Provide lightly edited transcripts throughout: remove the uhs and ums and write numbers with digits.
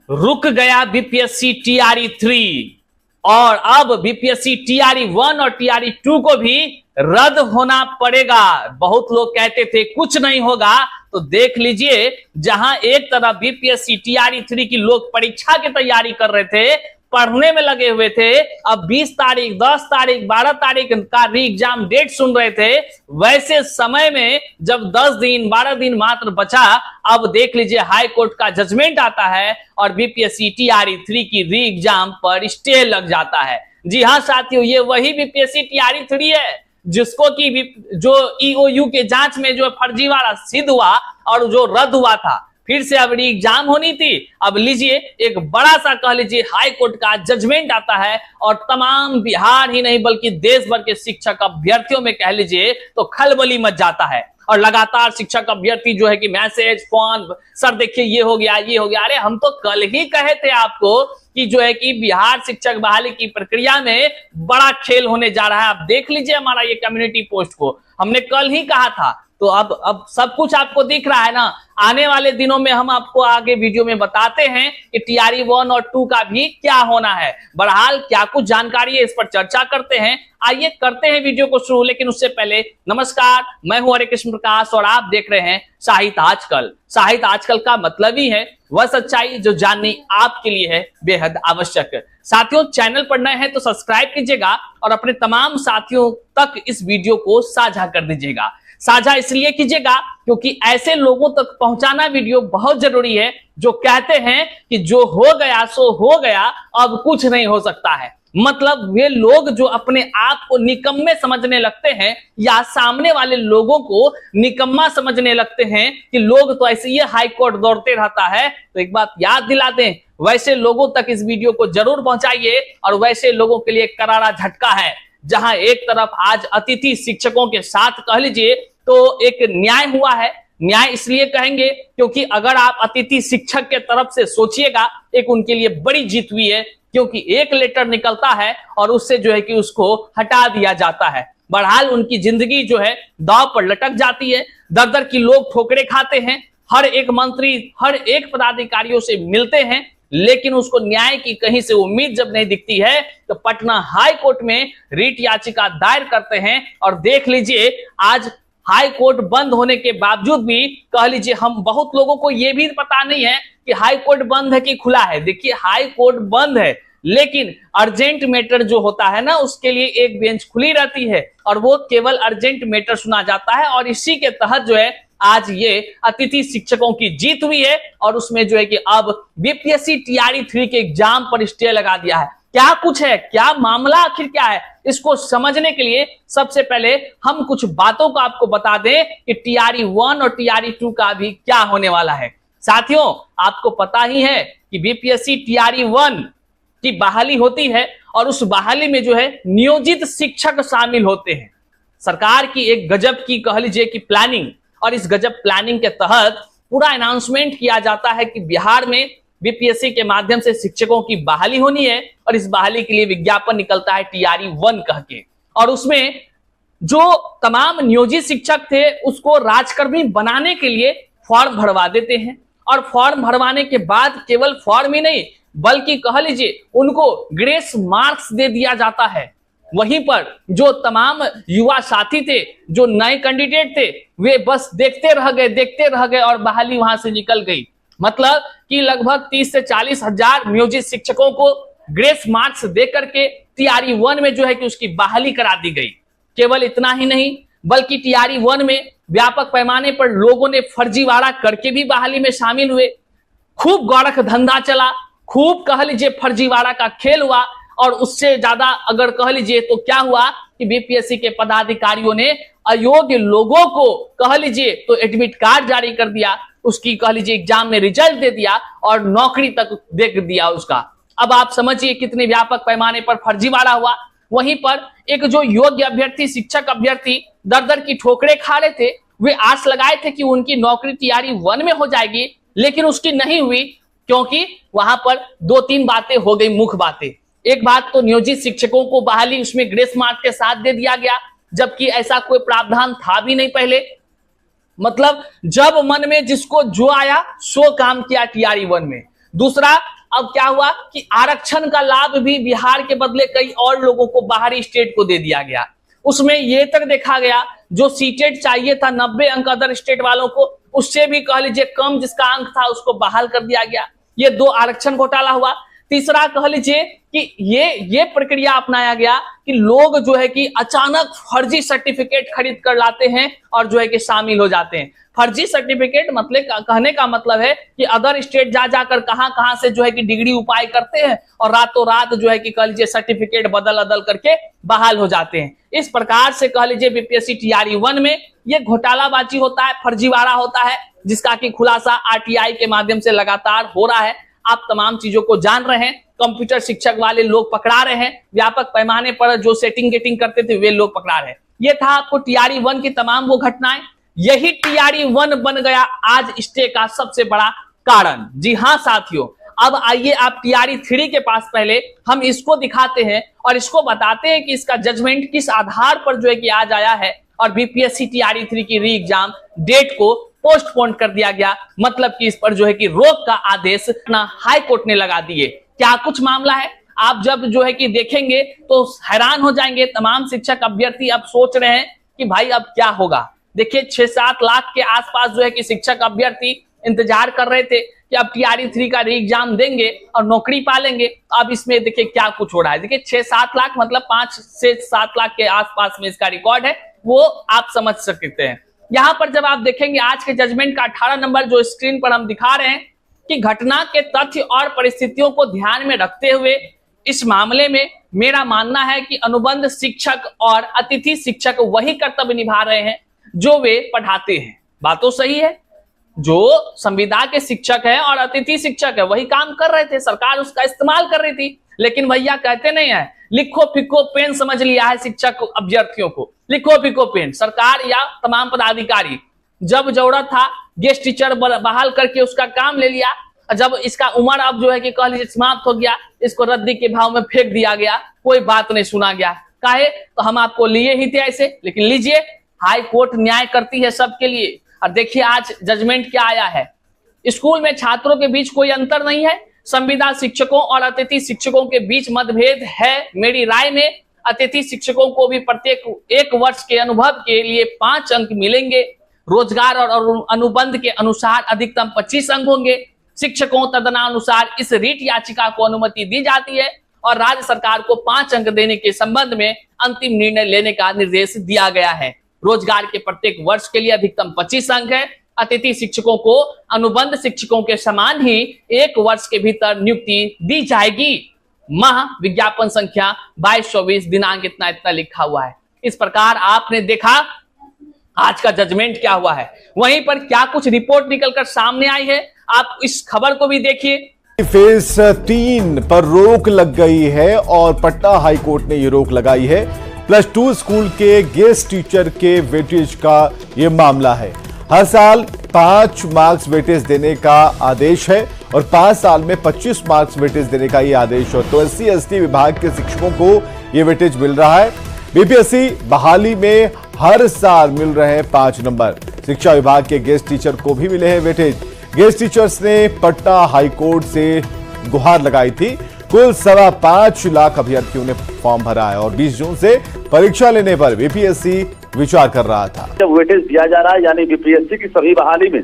रुक गया BPSC TRE 3 और अब बीपीएससी टीआरई 1 और टीआरई 2 को भी रद्द होना पड़ेगा। बहुत लोग कहते थे कुछ नहीं होगा, तो देख लीजिए, जहां एक तरफ बीपीएससी टीआरई 3 की लोग परीक्षा की तैयारी कर रहे थे, पढ़ने में लगे हुए थे, अब 20 तारीख 10 तारीख 12 तारीख का री एग्जाम डेट सुन रहे थे, वैसे समय में जब 10 दिन 12 दिन मात्र बचा, अब देख लीजिए हाई कोर्ट का जजमेंट आता है और बीपीएससी टीआरई 3 की री एग्जाम पर स्टे लग जाता है। जी हां साथियों, ये वही बीपीएससी टीआरई 3 है जिसको कि जो ईओयू के जांच में जो फर्जीवाड़ा सिद्ध हुआ और जो रद्द हुआ था, फिर से अब री एग्जाम होनी थी। अब लीजिए एक बड़ा सा कह लीजिए हाई कोर्ट का जजमेंट आता है और तमाम बिहार ही नहीं बल्कि देश भर के शिक्षक अभ्यर्थियों में कह लीजिए तो खलबली मच जाता है और लगातार शिक्षक अभ्यर्थी जो है कि मैसेज फोन, सर देखिए ये हो गया ये हो गया। अरे हम तो कल ही कहे थे आपको कि जो है कि बिहार शिक्षक बहाली की प्रक्रिया में बड़ा खेल होने जा रहा है। आप देख लीजिए हमारा ये कम्युनिटी पोस्ट को, हमने कल ही कहा था। तो अब सब कुछ आपको दिख रहा है ना। आने वाले दिनों में हम आपको आगे वीडियो में बताते हैं कि टीआरई 1 और 2 का भी क्या होना है। बहरहाल क्या कुछ जानकारी है इस पर चर्चा करते हैं। आइए करते हैं वीडियो को शुरू, लेकिन उससे पहले नमस्कार, मैं हूं हरे कृष्ण प्रकाश और आप देख रहे हैं साहित्य आजकल। साहित्य आजकल का मतलब ही है वह सच्चाई जो जाननी आपके लिए है बेहद आवश्यक। साथियों, चैनल पर नए हैं तो सब्सक्राइब कीजिएगा और अपने तमाम साथियों तक इस वीडियो को साझा कर दीजिएगा। साझा इसलिए कीजिएगा क्योंकि ऐसे लोगों तक पहुंचाना वीडियो बहुत जरूरी है जो कहते हैं कि जो हो गया सो हो गया, अब कुछ नहीं हो सकता है। मतलब वे लोग जो अपने आप को निकम्मे समझने लगते हैं या सामने वाले लोगों को निकम्मा समझने लगते हैं कि लोग तो ऐसे ही हाई कोर्ट दौड़ते रहता है, तो एक बात याद दिला दें, वैसे लोगों तक इस वीडियो को जरूर पहुंचाइए। और वैसे लोगों के लिए करारा झटका है, जहां एक तरफ आज अतिथि शिक्षकों के साथ कह लीजिए तो एक न्याय हुआ है। न्याय इसलिए कहेंगे क्योंकि अगर आप अतिथि शिक्षक के तरफ से सोचिएगा, एक उनके लिए बड़ी जीत हुई है, क्योंकि एक लेटर निकलता है और उससे जो है कि उसको हटा दिया जाता है। बहरहाल उनकी जिंदगी जो है दांव पर लटक जाती है, दर दर की लोग ठोकरे खाते हैं, हर एक मंत्री हर एक पदाधिकारियों से मिलते हैं, लेकिन उसको न्याय की कहीं से उम्मीद जब नहीं दिखती है तो पटना हाई कोर्ट में रीट याचिका दायर करते हैं। और देख लीजिए आज हाई कोर्ट बंद होने के बावजूद भी कह लीजिए हम बहुत लोगों को यह भी पता नहीं है कि हाई कोर्ट बंद है कि खुला है। देखिए हाई कोर्ट बंद है, लेकिन अर्जेंट मैटर जो होता है ना उसके लिए एक बेंच खुली रहती है और वो केवल अर्जेंट मैटर सुना जाता है। और इसी के तहत जो है आज ये अतिथि शिक्षकों की जीत हुई है और उसमें जो है कि अब बीपीएससी टीआरई 3 के एग्जाम पर स्टे लगा दिया है। क्या कुछ है, क्या मामला आखिर क्या है, इसको समझने के लिए सबसे पहले हम कुछ बातों को आपको बता दें कि टीआरई 1 और टीआरई 2 का भी क्या होने वाला है। साथियों, आपको पता ही है कि बीपीएससी टीआरई 1 की बहाली होती है और उस बहाली में जो है नियोजित शिक्षक शामिल होते हैं। सरकार की एक गजब की कह लीजिए कि प्लानिंग, और इस गजब प्लानिंग के तहत पूरा अनाउंसमेंट किया जाता है कि बिहार में बीपीएससी के माध्यम से शिक्षकों की बहाली होनी है और इस बहाली के लिए विज्ञापन निकलता है टीआरई 1 कह के। और उसमें जो तमाम नियोजित शिक्षक थे उसको राजकर्मी बनाने के लिए फॉर्म भरवा देते हैं और फॉर्म भरवाने के बाद केवल फॉर्म ही नहीं बल्कि कह लीजिए उनको ग्रेस मार्क्स दे दिया जाता है। वहीं पर जो तमाम युवा साथी थे, जो नए कैंडिडेट थे, वे बस देखते रह गए और बहाली वहां से निकल गई। मतलब कि लगभग 30 से 40 हजार नियोजित शिक्षकों को ग्रेस मार्क्स देकर के टीआरई 1 में जो है कि उसकी बहाली करा दी गई। केवल इतना ही नहीं बल्कि टीआरई 1 में व्यापक पैमाने पर लोगों ने फर्जीवाड़ा करके भी बहाली में शामिल हुए। खूब गौरख धंधा चला, खूब कह लीजिए फर्जीवाड़ा का खेल हुआ। और उससे ज्यादा अगर कह लीजिए तो क्या हुआ कि बीपीएससी के पदाधिकारियों ने अयोग्य लोगों को कह लीजिए तो एडमिट कार्ड जारी कर दिया, उसकी कह लीजिए एग्जाम में रिजल्ट दे दिया और नौकरी तक दे दिया उसका। अब आप समझिए कितने व्यापक पैमाने पर फर्जीवाड़ा हुआ। वहीं पर एक जो योग्य अभ्यर्थी शिक्षक अभ्यर्थी दर दर की ठोकरें खा रहे थे, वे आस लगाए थे कि उनकी नौकरी टीआरई 1 में हो जाएगी, लेकिन उसकी नहीं हुई क्योंकि वहां पर 2-3 बातें हो गई, मुख्य बातें। एक बात तो नियोजित शिक्षकों को बहाली उसमें ग्रेस मार्क के साथ दे दिया गया, जबकि ऐसा कोई प्रावधान था भी नहीं पहले। मतलब जब मन में जिसको जो आया सो काम किया टीआरई 1 में। दूसरा, अब क्या हुआ कि आरक्षण का लाभ भी बिहार के बदले कई और लोगों को बाहरी स्टेट को दे दिया गया। उसमें यह तक देखा गया जो सीटेट चाहिए था 90 अंक अदर स्टेट वालों को, उससे भी कह लीजिए कम जिसका अंक था उसको बहाल कर दिया गया। ये 2 आरक्षण घोटाला हुआ। तीसरा कह लीजिए कि ये प्रक्रिया अपनाया गया कि लोग जो है कि अचानक फर्जी सर्टिफिकेट खरीद कर लाते हैं और जो है कि शामिल हो जाते हैं। फर्जी सर्टिफिकेट मतलब कहने का मतलब है कि अदर स्टेट जा जाकर कहां से जो है कि डिग्री उपाय करते हैं और रातों रात जो है कि कह लीजिए सर्टिफिकेट बदल अदल करके बहाल हो जाते हैं। इस प्रकार से कह लीजिए बीपीएससी टीआरई 1 में ये घोटालाबाजी होता है, फर्जीवाड़ा होता है, जिसका कि खुलासा आरटीआई के माध्यम से लगातार हो रहा है। आप तमाम चीजों को जान रहे हैं। कंप्यूटर शिक्षक वाले लोग पकड़ा रहे हैं, व्यापक पैमाने पर जो सेटिंग गेटिंग करते थे वे लोग पकड़ा रहे हैं। ये था आपको टीआरई 1 की तमाम वो घटनाएं। यही टीआरई 1 बन गया आज स्टे का सबसे बड़ा कारण। जी हां साथियों, अब आइए आप टीआरई 3 के पास पहले हम इसको दिखाते हैं और इसको बताते हैं कि इसका जजमेंट किस आधार पर जो है कि आज आया है और बीपीएससी टीआरई 3 की री एग्जाम डेट को पोस्टपोन कर दिया गया। मतलब कि इस पर जो है कि रोक का आदेश ना हाई कोर्ट ने लगा दिए। क्या कुछ मामला है, आप जब जो है कि देखेंगे तो हैरान हो जाएंगे। तमाम शिक्षक अभ्यर्थी अब सोच रहे हैं कि भाई अब क्या होगा। देखिए 6-7 लाख के आसपास जो है कि शिक्षक अभ्यर्थी इंतजार कर रहे थे कि अब टीआरई 3 का री एग्जाम देंगे और नौकरी पालेंगे। अब इसमें देखिए क्या कुछ हो रहा है। देखिए 6-7 लाख मतलब 5 से 7 लाख के आसपास में इसका रिकॉर्ड है, वो आप समझ सकते हैं। यहां पर जब आप देखेंगे आज के जजमेंट का 18 नंबर जो स्क्रीन पर हम दिखा रहे हैं कि घटना के तथ्य और परिस्थितियों को ध्यान में रखते हुए इस मामले में मेरा मानना है कि अनुबंध शिक्षक और अतिथि शिक्षक वही कर्तव्य निभा रहे हैं जो वे पढ़ाते हैं। बात तो सही है, जो संविदा के शिक्षक है और अतिथि शिक्षक है वही काम कर रहे थे, सरकार उसका इस्तेमाल कर रही थी। लेकिन भैया कहते नहीं है लिखो फिको पेन समझ लिया है शिक्षक अभ्यर्थियों को, लिखो फिको पेन। सरकार या तमाम पदाधिकारी जब जरूरत था गेस्ट टीचर बहाल करके उसका काम ले लिया, जब इसका उम्र अब जो है कि कह लीजिए समाप्त हो गया, इसको रद्दी के भाव में फेंक दिया गया, कोई बात नहीं सुना गया। काहे तो हम आपको लिए ही थे ऐसे, लेकिन लीजिए हाई कोर्ट न्याय करती है सबके लिए। और देखिए आज जजमेंट क्या आया है। स्कूल में छात्रों के बीच कोई अंतर नहीं है, संविदा शिक्षकों और अतिथि शिक्षकों के बीच मतभेद है। मेरी राय में अतिथि शिक्षकों को भी प्रत्येक 1 वर्ष के अनुभव के लिए 5 अंक मिलेंगे। रोजगार और अनुबंध के अनुसार अधिकतम 25 अंक होंगे। शिक्षकों तदनुसार इस रीट याचिका को अनुमति दी जाती है और राज्य सरकार को 5 अंक देने के संबंध में अंतिम निर्णय लेने का निर्देश दिया गया है। रोजगार के प्रत्येक वर्ष के लिए अधिकतम 25 अंक है। अतिथि शिक्षकों को अनुबंध शिक्षकों के समान ही 1 वर्ष के भीतर नियुक्ति दी जाएगी। माह विज्ञापन संख्या 2224 दिनांक इतना लिखा हुआ है। इस प्रकार आपने देखा आज का जजमेंट क्या हुआ है। वहीं पर क्या कुछ रिपोर्ट निकलकर सामने आई है, आप इस खबर को भी देखिए। फेज 3 पर रोक लग गई है और पटना हाईकोर्ट ने यह रोक लगाई है। +2 स्कूल के गेस्ट टीचर के वेटेज का यह मामला है। हर साल 5 मार्क्स वेटेज देने का आदेश है और 5 साल में 25 मार्क्स वेटेज देने का यह आदेश है। तो SC/ST विभाग के शिक्षकों को यह वेटेज मिल रहा है। बीपीएससी बहाली में हर साल मिल रहे हैं 5 नंबर। शिक्षा विभाग के गेस्ट टीचर को भी मिले हैं वेटेज। गेस्ट टीचर्स ने पटना हाईकोर्ट से गुहार लगाई थी। कुल 5.25 लाख अभ्यर्थियों ने फॉर्म भरा है और 20 जून से परीक्षा लेने पर बीपीएससी विचार कर रहा था। जब वेटेज दिया जा रहा है यानी बीपीएससी की सभी बहाली में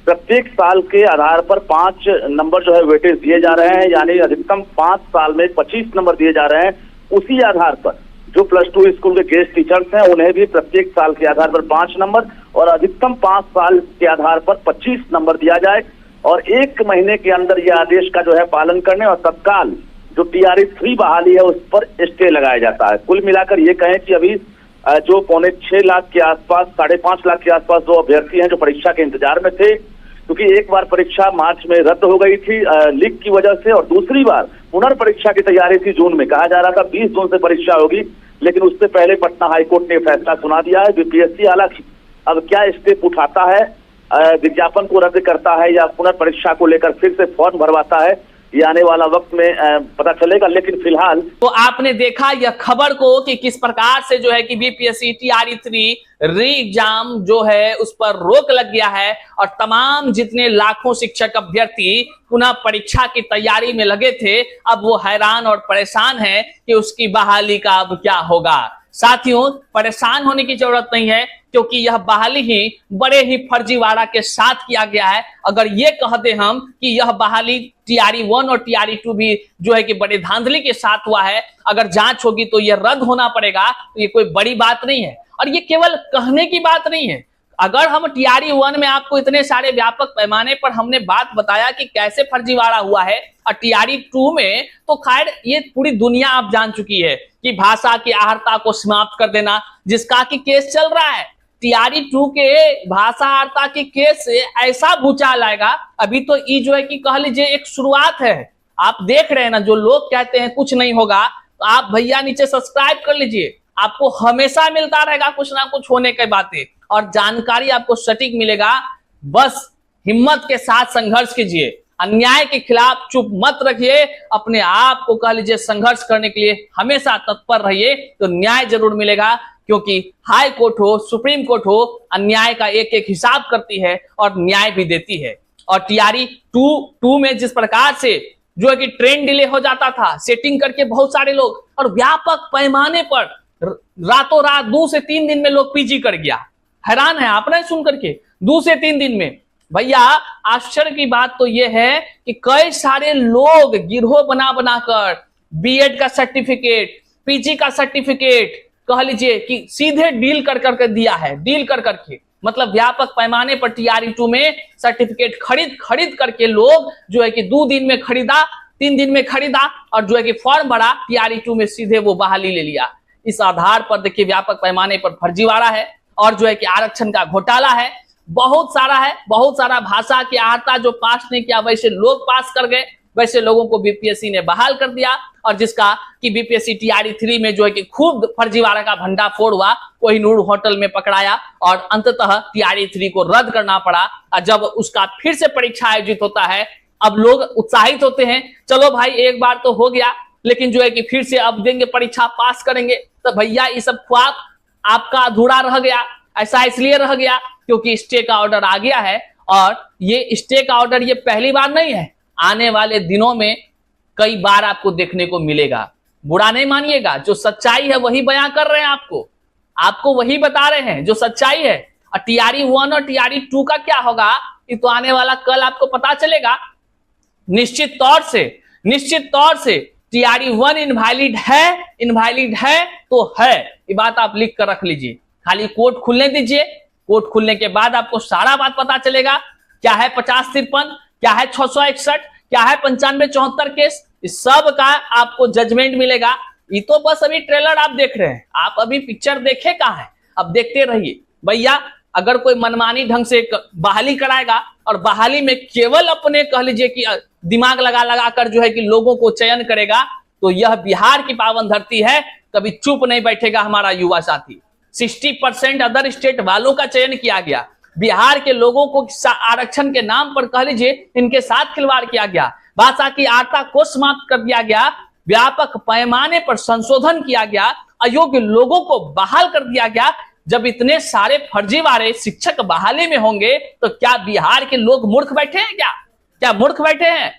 प्रत्येक साल के आधार पर 5 नंबर जो है वेटेज दिए जा रहे हैं, यानी अधिकतम 5 साल में 25 नंबर दिए जा रहे हैं। उसी आधार पर जो +2 स्कूल के गेस्ट टीचर्स हैं उन्हें भी प्रत्येक साल के आधार पर 5 नंबर और अधिकतम 5 साल के आधार पर 25 नंबर दिया जाए और 1 महीने के अंदर यह आदेश का जो है पालन करने और तत्काल जो टीआरई 3 बहाली है उस पर स्टे लगाया जाता है। कुल मिलाकर ये कहें कि अभी जो 6.25 लाख के आसपास 5.5 लाख के आसपास जो अभ्यर्थी हैं जो परीक्षा के इंतजार में थे, क्योंकि एक बार परीक्षा मार्च में रद्द हो गई थी लीक की वजह से और दूसरी बार पुनर्परीक्षा की तैयारी थी जून में। कहा जा रहा था 20 जून से परीक्षा होगी, लेकिन उससे पहले पटना हाईकोर्ट ने फैसला सुना दिया है। बीपीएससी हालांकि अब क्या स्टेप उठाता है, विज्ञापन को रद्द करता है या पुनर्परीक्षा को लेकर फिर से फॉर्म भरवाता है, ये आने वाला वक्त में पता चलेगा। लेकिन फिलहाल तो आपने देखा यह खबर को कि किस प्रकार से जो है कि बीपीएससी टीआरई 3 री एग्जाम जो है उस पर रोक लग गया है और तमाम जितने लाखों शिक्षक अभ्यर्थी पुनः परीक्षा की तैयारी में लगे थे, अब वो हैरान और परेशान हैं कि उसकी बहाली का अब क्या होगा। साथियों, परेशान होने की जरूरत नहीं है क्योंकि यह बहाली ही बड़े ही फर्जीवाड़ा के साथ किया गया है। अगर ये कह दे हम कि यह बहाली टीआरई 1 और टीआरई 2 भी जो है कि बड़े धांधली के साथ हुआ है, अगर जांच होगी तो यह रद्द होना पड़ेगा, तो ये कोई बड़ी बात नहीं है। और ये केवल कहने की बात नहीं है। अगर हम टीआरई 1 में आपको इतने सारे व्यापक पैमाने पर हमने बात बताया कि कैसे फर्जीवाड़ा हुआ है, और टीआरई 2 में तो खैर ये पूरी दुनिया आप जान चुकी है कि भाषा की आहर्ता को समाप्त कर देना, जिसका कि केस चल रहा है। टीआरई 2 के भाषा आहर्ता के केस से ऐसा भूचाल आएगा। अभी तो ये जो है कि कह लीजिए एक शुरुआत है। आप देख रहे हैं ना, जो लोग कहते हैं कुछ नहीं होगा, तो आप भैया नीचे सब्सक्राइब कर लीजिए, आपको हमेशा मिलता रहेगा कुछ ना कुछ होने की बातें और जानकारी आपको सटीक मिलेगा। बस हिम्मत के साथ संघर्ष कीजिए, अन्याय के खिलाफ चुप मत रखिए, अपने आप को कह लीजिए संघर्ष करने के लिए हमेशा तत्पर रहिए, तो न्याय जरूर मिलेगा। क्योंकि हाई कोर्ट हो, सुप्रीम कोर्ट हो, अन्याय का एक एक हिसाब करती है और न्याय भी देती है। और टीआरई 2 में जिस प्रकार से जो है कि ट्रेन डिले हो जाता था, सेटिंग करके बहुत सारे लोग, और व्यापक पैमाने पर रातों रात 2 से 3 दिन में लोग पीजी कर गया। हैरान है आपने सुन करके, 2 से 3 दिन में। भैया आश्चर्य की बात तो यह है कि कई सारे लोग गिरोह बना बनाकर बीएड का सर्टिफिकेट, पीजी का सर्टिफिकेट कह लीजिए कि सीधे डील कर करके दिया है, डील कर करके, मतलब व्यापक पैमाने पर टीआरई 2 में सर्टिफिकेट खरीद करके लोग जो है कि 2 दिन में खरीदा, 3 दिन में खरीदा और जो है कि फॉर्म भरा, टीआरई 2 में सीधे वो बहाली ले लिया। इस आधार पर देखिए व्यापक पैमाने पर फर्जीवाड़ा है और जो है कि आरक्षण का घोटाला है, बहुत सारा है, बहुत सारा भाषा की आहर्ता जो पास नहीं किया वैसे लोग पास कर गए, वैसे लोगों को बीपीएससी ने बहाल कर दिया। और जिसका कि बीपीएससी टीआरई 3 में जो है कि खूब फर्जीवाड़ा का भंडाफोड़ हुआ, कोहिनूर होटल में पकड़ाया और अंततः टीआरई 3 को रद्द करना पड़ा। और जब उसका फिर से परीक्षा आयोजित होता है, अब लोग उत्साहित होते हैं, चलो भाई एक बार तो हो गया, लेकिन जो है कि फिर से अब देंगे परीक्षा, पास करेंगे। तो भैया ये सब ख्वाब आपका अधूरा रह गया। ऐसा इसलिए रह गया क्योंकि स्टे का ऑर्डर आ गया है, और ये स्टे का ऑर्डर ये पहली बार नहीं है, आने वाले दिनों में कई बार आपको देखने को मिलेगा। बुरा नहीं मानिएगा, जो सच्चाई है वही बयां कर रहे हैं, आपको वही बता रहे हैं जो सच्चाई है। और टीआरई 1 और टीआरई 2 का क्या होगा ये तो आने वाला कल आपको पता चलेगा। निश्चित तौर से टीआरई 1 इनवैलिड है तो है, ये बात आप लिख कर रख लीजिए। खाली कोर्ट खुलने दीजिए, कोर्ट खुलने के बाद आपको सारा बात पता चलेगा। क्या है 50-53, क्या है 661, क्या है 95-74 केस, इस सब का आपको जजमेंट मिलेगा। ये तो बस अभी ट्रेलर आप देख रहे हैं, आप अभी पिक्चर देखे कहाँ है, अब देखते रहिए। भैया अगर कोई मनमानी ढंग से बहाली कराएगा और बहाली में केवल अपने कह लीजिए कि दिमाग लगा कर जो है कि लोगों को चयन करेगा, तो यह बिहार की पावन धरती है, कभी चुप नहीं बैठेगा हमारा युवा साथी। 60% अदर स्टेट वालों का चयन किया गया, बिहार के लोगों को आरक्षण के नाम पर कह लीजिए इनके साथ खिलवाड़ किया गया, भाषा की आहर्ता को समाप्त कर दिया गया, व्यापक पैमाने पर संशोधन किया गया, अयोग्य लोगों को बहाल कर दिया गया। जब इतने सारे फर्जीवाड़े शिक्षक बहाली में होंगे तो क्या बिहार के लोग मूर्ख बैठे हैं? क्या मूर्ख बैठे हैं?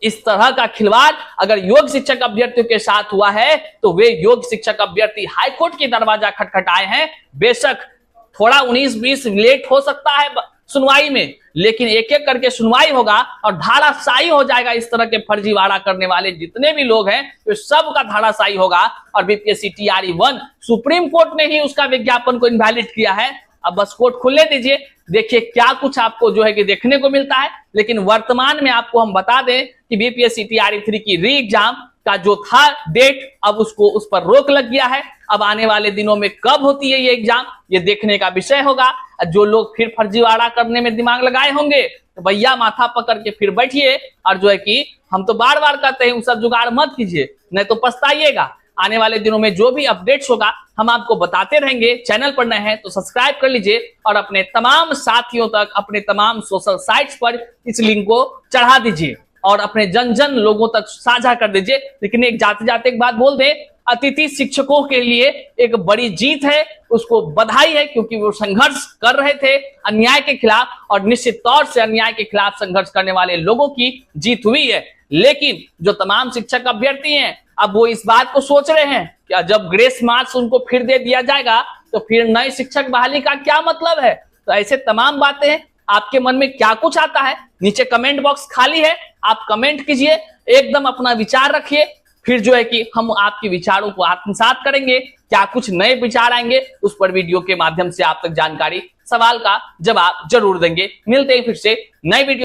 इस तरह का खिलवाड़ अगर योग्य शिक्षक अभ्यर्थियों के साथ हुआ है तो वे योग्य शिक्षक अभ्यर्थी हाईकोर्ट की दरवाजा खटखटाए हैं। बेशक थोड़ा 19-20 लेट हो सकता है सुनवाई में, लेकिन एक एक करके सुनवाई होगा और धाराशायी हो जाएगा। इस तरह के फर्जीवाड़ा करने वाले जितने भी लोग हैं तो सब का धाराशायी होगा। और बीपीएससी टीआरई 1 सुप्रीम कोर्ट ने ही उसका विज्ञापन को इनवैलिड किया है। अब बस कोर्ट खुलने दीजिए, देखिए क्या कुछ आपको जो है कि देखने को मिलता है। लेकिन वर्तमान में आपको हम बता दें कि बीपीएससी टीआरई 3 की री एग्जाम का जो था डेट, अब उस पर रोक लग गया है। अब आने वाले दिनों में कब होती है ये एग्जाम, ये देखने का विषय होगा। जो लोग फिर फर्जीवाड़ा करने में दिमाग लगाए होंगे तो भैया माथा पकड़ के फिर बैठिए, और जो है कि हम तो बार बार कहते हैं सब जुगाड़ मत कीजिए, नहीं तो पछताइएगा। आने वाले दिनों में जो भी अपडेट्स होगा हम आपको बताते रहेंगे। चैनल पर नए हैं तो सब्सक्राइब कर लीजिए और अपने तमाम साथियों तक, अपने तमाम सोशल साइट्स पर इस लिंक को चढ़ा दीजिए। और अपने जन जन लोगों तक साझा कर दीजिए। लेकिन एक जाते जाते एक बात बोल दे, अतिथि शिक्षकों के लिए एक बड़ी जीत है, उसको बधाई है, क्योंकि वो संघर्ष कर रहे थे अन्याय के खिलाफ, और निश्चित तौर से अन्याय के खिलाफ संघर्ष करने वाले लोगों की जीत हुई है। लेकिन जो तमाम शिक्षक अभ्यर्थी हैं, अब वो इस बात को सोच रहे हैं कि जब ग्रेस मार्क्स उनको फिर दे दिया जाएगा तो फिर नए शिक्षक बहाली का क्या मतलब है। तो ऐसे तमाम बातें हैं, आपके मन में क्या कुछ आता है, नीचे कमेंट बॉक्स खाली है, आप कमेंट कीजिए, एकदम अपना विचार रखिए, फिर जो है कि हम आपके विचारों को आत्मसात करेंगे, क्या कुछ नए विचार आएंगे उस पर वीडियो के माध्यम से आप तक जानकारी, सवाल का जवाब जरूर देंगे। मिलते हैं फिर से नए वीडियो।